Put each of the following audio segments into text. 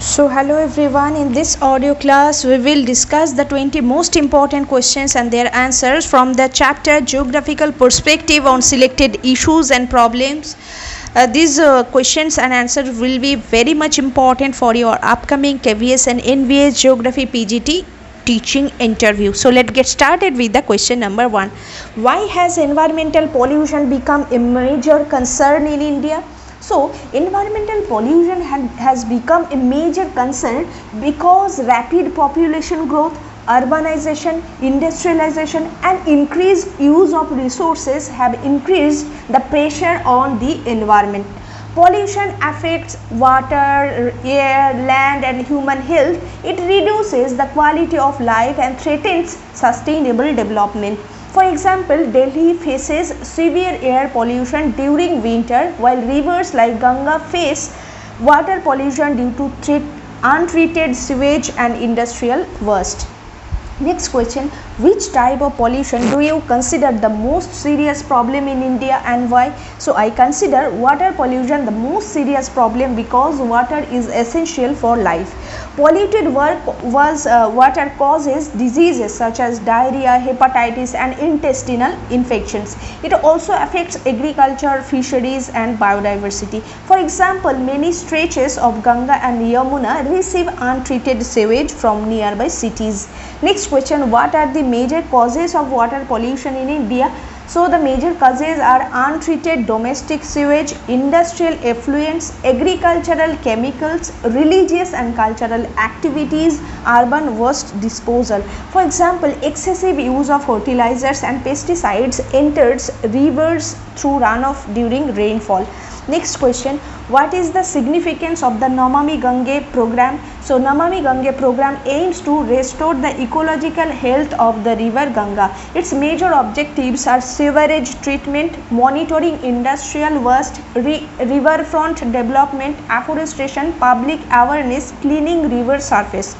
So hello everyone, in this audio class we will discuss the 20 most important questions and their answers from the chapter Geographical Perspective on selected issues and problems. These questions and answers will be very much important for your upcoming KVS and NVS Geography PGT teaching interview. So let's get started with the question number 1. Why has environmental pollution become a major concern in India? So, environmental pollution has become a major concern because rapid population growth, urbanization, industrialization and increased use of resources have increased the pressure on the environment. Pollution affects water, air, land and human health. It reduces the quality of life and threatens sustainable development. For example, Delhi faces severe air pollution during winter, while rivers like Gange face water pollution due to untreated sewage and industrial waste. Next question, which type of pollution do you consider the most serious problem in India and why? So I consider water pollution the most serious problem because water is essential for life. Polluted water causes diseases such as diarrhea, hepatitis and intestinal infections. It also affects agriculture, fisheries and biodiversity. For example, many stretches of Ganga and Yamuna receive untreated sewage from nearby cities. Next question, what are the major causes of water pollution in India? So the major causes are untreated domestic sewage, industrial effluents, agricultural chemicals, religious and cultural activities, urban waste disposal. For example, excessive use of fertilizers and pesticides enters rivers through runoff during rainfall. Next question, what is the significance of the Namami Gange program? So Namami Gange program aims to restore the ecological health of the river Ganga. Its major objectives are sewerage treatment, monitoring industrial waste, riverfront development, afforestation, public awareness, cleaning river surface.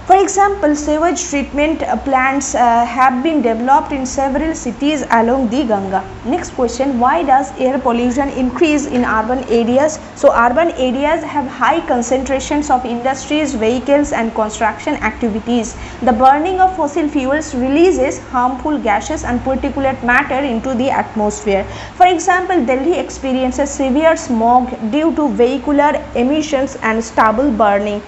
For example, sewage treatment plants have been developed in several cities along the Ganga. Next question, why does air pollution increase in urban areas? So urban areas have high concentrations of industries, vehicles and construction activities. The burning of fossil fuels releases harmful gases and particulate matter into the atmosphere. For example, Delhi experiences severe smog due to vehicular emissions and stubble burning.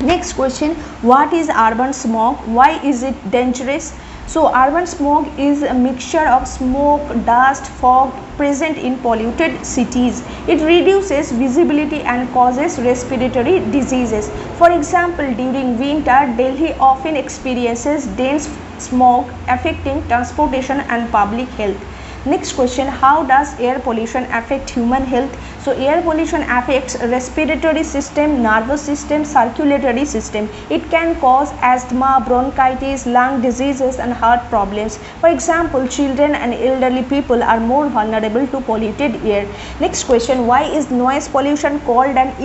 Next question, what is urban smog? Why is it dangerous? So urban smog is a mixture of smoke, dust, fog present in polluted cities. It reduces visibility and causes respiratory diseases. For example, during winter, Delhi often experiences dense smog affecting transportation and public health. Next question, how does air pollution affect human health? So air pollution affects respiratory system, nervous system, circulatory system. It can cause asthma, bronchitis, lung diseases and heart problems. For example, children and elderly people are more vulnerable to polluted air. Next question, why is noise pollution called an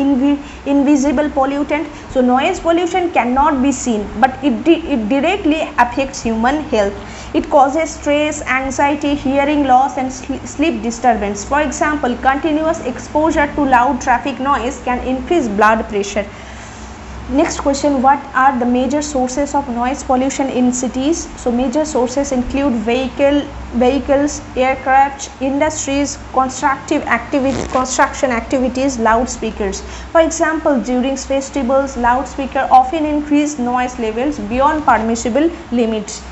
invisible pollutant? So noise pollution cannot be seen, but it directly affects human health. It causes stress, anxiety, hearing loss and sleep disturbance. For example, continuous exposure to loud traffic noise can increase blood pressure. Next question, what are the major sources of noise pollution in cities? So major sources include vehicles, aircraft, industries, construction activities, loudspeakers. For example, during festivals, loudspeakers often increase noise levels beyond permissible limits.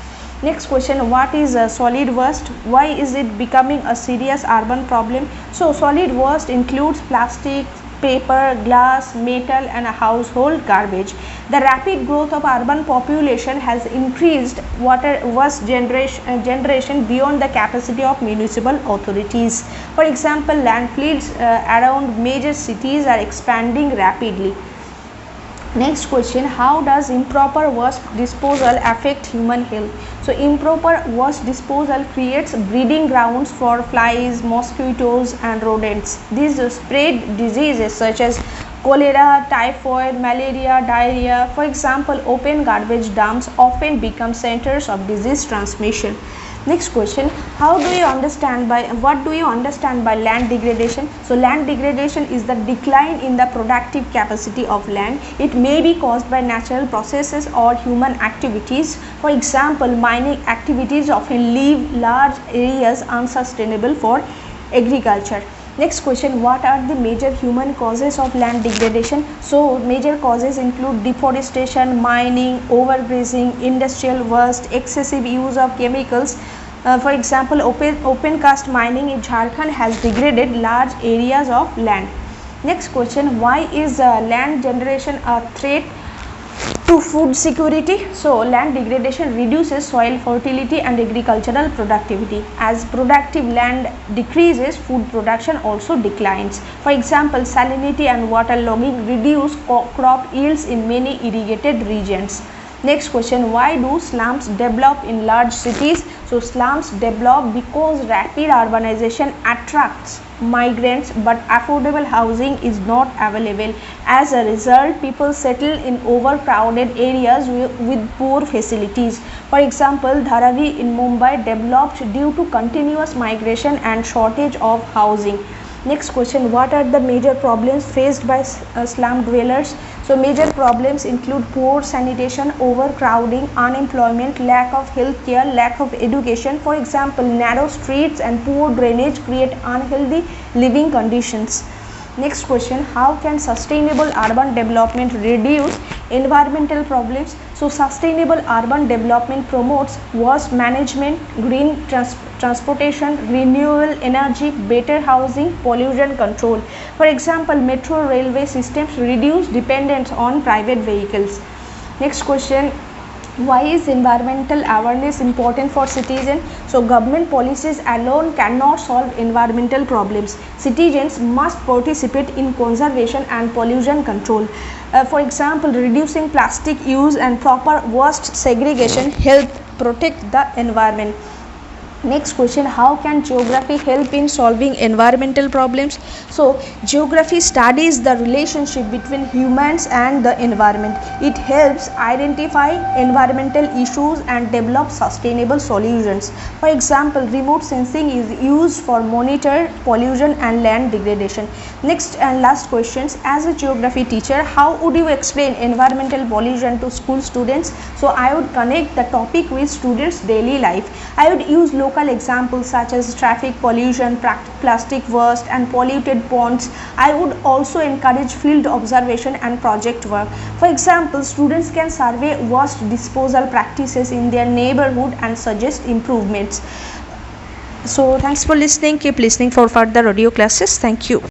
Next question, what is solid waste? Why is it becoming a serious urban problem? So solid waste includes plastic, paper, glass, metal and household garbage. The rapid growth of urban population has increased water waste generation beyond the capacity of municipal authorities. For example, landfills around major cities are expanding rapidly. Next question, how does improper waste disposal affect human health? So improper waste disposal creates breeding grounds for flies, mosquitoes and rodents. These spread diseases such as cholera, typhoid, malaria, diarrhea. For example, open garbage dumps often become centers of disease transmission. Next question, what do you understand by land degradation? So land degradation is the decline in the productive capacity of land. It may be caused by natural processes or human activities. For example, mining activities often leave large areas unsustainable for agriculture. Next question, what are the major human causes of land degradation? So major causes include deforestation, mining, overgrazing, industrial waste, excessive use of chemicals. For example, open cast mining in Jharkhand has degraded large areas of land. Next question, why is land generation a threat to food security? So land degradation reduces soil fertility and agricultural productivity. As productive land decreases, food production also declines. For example, salinity and waterlogging reduce crop yields in many irrigated regions. Next question, why do slums develop in large cities? So slums develop because rapid urbanization attracts migrants, but affordable housing is not available. As a result, people settle in overcrowded areas with poor facilities. For example, Dharavi in Mumbai developed due to continuous migration and shortage of housing. Next question, what are the major problems faced by slum dwellers? So major problems include poor sanitation, overcrowding, unemployment, lack of health care, lack of education. For example, narrow streets and poor drainage create unhealthy living conditions. Next question, how can sustainable urban development reduce environmental problems? So sustainable urban development promotes waste management, green transportation, renewable energy, better housing, pollution control. For example, metro railway systems reduce dependence on private vehicles. Next question, why is environmental awareness important for citizens? So government policies alone cannot solve environmental problems. Citizens must participate in conservation and pollution control. For example, reducing plastic use and proper waste segregation help protect the environment. Next question, how can geography help in solving environmental problems? So geography studies the relationship between humans and the environment. It helps identify environmental issues and develop sustainable solutions. For example, remote sensing is used for monitor pollution and land degradation. Next and last questions, as a geography teacher, how would you explain environmental pollution to school students? So I would connect the topic with students' daily life. I would use local examples such as traffic pollution, plastic waste and polluted ponds. I would also encourage field observation and project work. For example, students can survey waste disposal practices in their neighborhood and suggest improvements. So thanks for listening. Keep listening for further audio classes. Thank you.